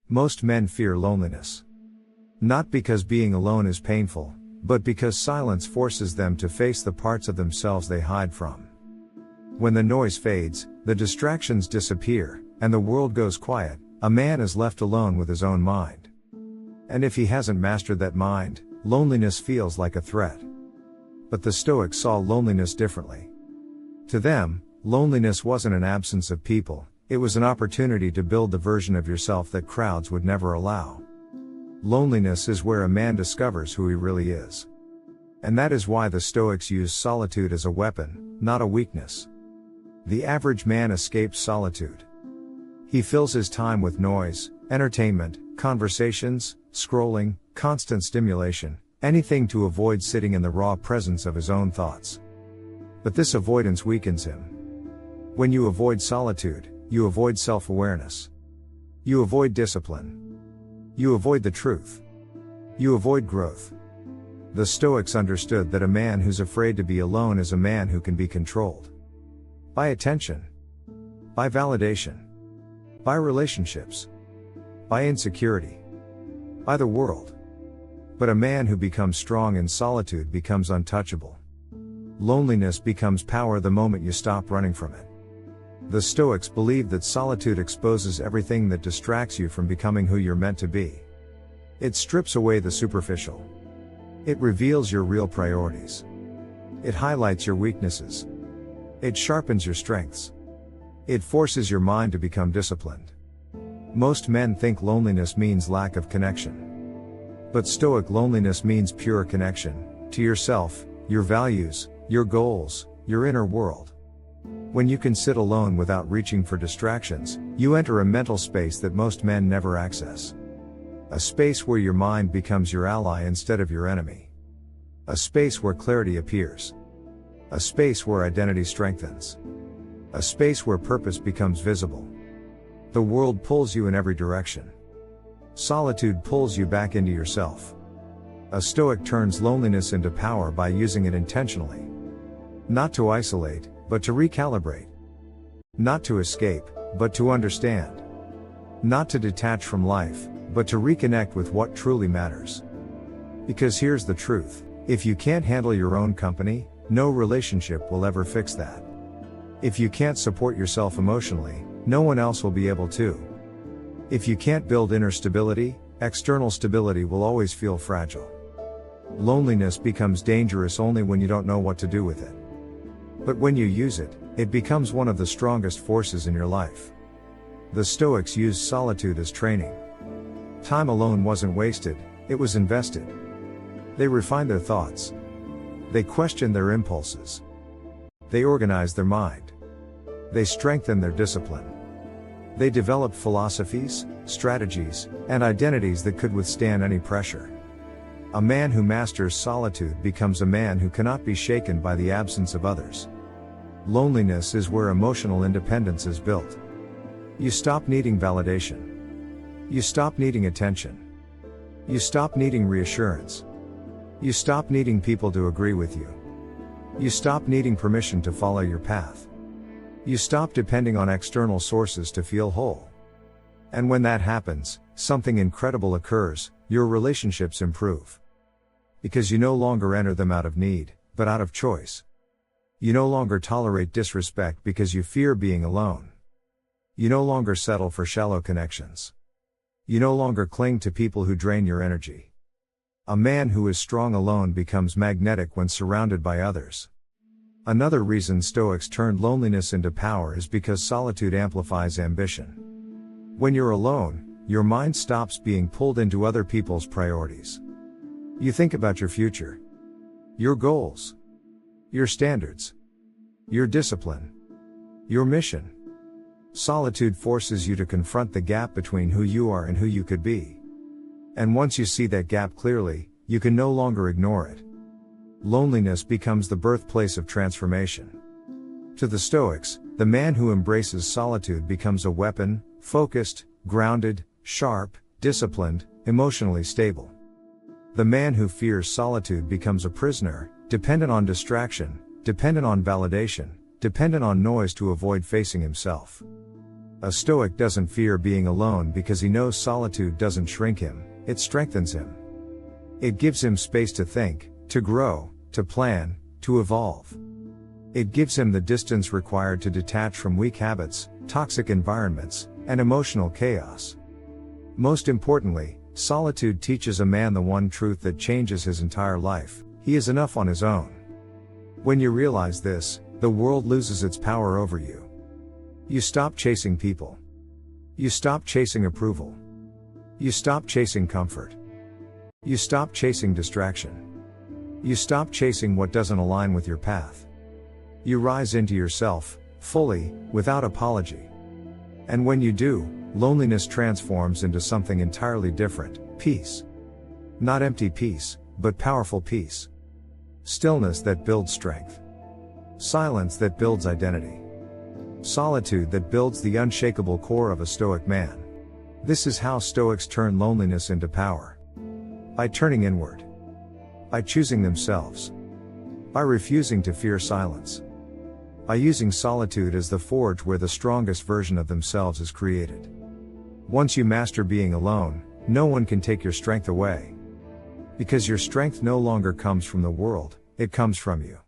Most men fear loneliness. Not because being alone is painful, but because silence forces them to face the parts of themselves they hide from. When the noise fades, the distractions disappear, and the world goes quiet, a man is left alone with his own mind. And if he hasn't mastered that mind, loneliness feels like a threat. But the Stoics saw loneliness differently. To them, loneliness wasn't an absence of people, it was an opportunity to build the version of yourself that crowds would never allow. Loneliness is where a man discovers who he really is. And that is why the Stoics use solitude as a weapon, not a weakness. The average man escapes solitude. He fills his time with noise, entertainment, conversations, scrolling, constant stimulation, anything to avoid sitting in the raw presence of his own thoughts. But this avoidance weakens him. When you avoid solitude, you avoid self-awareness. You avoid discipline. You avoid the truth. You avoid growth. The Stoics understood that a man who's afraid to be alone is a man who can be controlled. By attention. By validation. By relationships. By insecurity. By the world. But a man who becomes strong in solitude becomes untouchable. Loneliness becomes power the moment you stop running from it. The Stoics believed that solitude exposes everything that distracts you from becoming who you're meant to be. It strips away the superficial. It reveals your real priorities. It highlights your weaknesses. It sharpens your strengths. It forces your mind to become disciplined. Most men think loneliness means lack of connection. But Stoic loneliness means pure connection, to yourself, your values, your goals, your inner world. When you can sit alone without reaching for distractions, you enter a mental space that most men never access. A space where your mind becomes your ally instead of your enemy. A space where clarity appears. A space where identity strengthens. A space where purpose becomes visible. The world pulls you in every direction. Solitude pulls you back into yourself. A Stoic turns loneliness into power by using it intentionally. Not to isolate, but to recalibrate. Not to escape, but to understand. Not to detach from life, but to reconnect with what truly matters. Because here's the truth, if you can't handle your own company, no relationship will ever fix that. If you can't support yourself emotionally, no one else will be able to. If you can't build inner stability, external stability will always feel fragile. Loneliness becomes dangerous only when you don't know what to do with it. But when you use it, it becomes one of the strongest forces in your life. The Stoics used solitude as training. Time alone wasn't wasted, it was invested. They refined their thoughts. They questioned their impulses. They organized their mind. They strengthened their discipline. They developed philosophies, strategies, and identities that could withstand any pressure. A man who masters solitude becomes a man who cannot be shaken by the absence of others. Loneliness is where emotional independence is built. You stop needing validation. You stop needing attention. You stop needing reassurance. You stop needing people to agree with you. You stop needing permission to follow your path. You stop depending on external sources to feel whole. And when that happens, something incredible occurs, your relationships improve. Because you no longer enter them out of need, but out of choice. You no longer tolerate disrespect because you fear being alone. You no longer settle for shallow connections. You no longer cling to people who drain your energy. A man who is strong alone becomes magnetic when surrounded by others. Another reason Stoics turned loneliness into power is because solitude amplifies ambition. When you're alone, your mind stops being pulled into other people's priorities. You think about your future, your goals, your standards, your discipline, your mission. Solitude forces you to confront the gap between who you are and who you could be. And once you see that gap clearly, you can no longer ignore it. Loneliness becomes the birthplace of transformation. To the Stoics, the man who embraces solitude becomes a weapon, focused, grounded, sharp, disciplined, emotionally stable. The man who fears solitude becomes a prisoner, dependent on distraction, dependent on validation, dependent on noise to avoid facing himself. A Stoic doesn't fear being alone because he knows solitude doesn't shrink him, it strengthens him. It gives him space to think, to grow, to plan, to evolve. It gives him the distance required to detach from weak habits, toxic environments, and emotional chaos. Most importantly, solitude teaches a man the one truth that changes his entire life: he is enough on his own. When you realize this, the world loses its power over you. You stop chasing people. You stop chasing approval. You stop chasing comfort. You stop chasing distraction. You stop chasing what doesn't align with your path. You rise into yourself, fully, without apology. And when you do, loneliness transforms into something entirely different: peace. Not empty peace, but powerful peace. Stillness that builds strength. Silence that builds identity. Solitude that builds the unshakable core of a Stoic man. This is how Stoics turn loneliness into power. By turning inward. By choosing themselves. By refusing to fear silence. By using solitude as the forge where the strongest version of themselves is created. Once you master being alone, no one can take your strength away. Because your strength no longer comes from the world, it comes from you.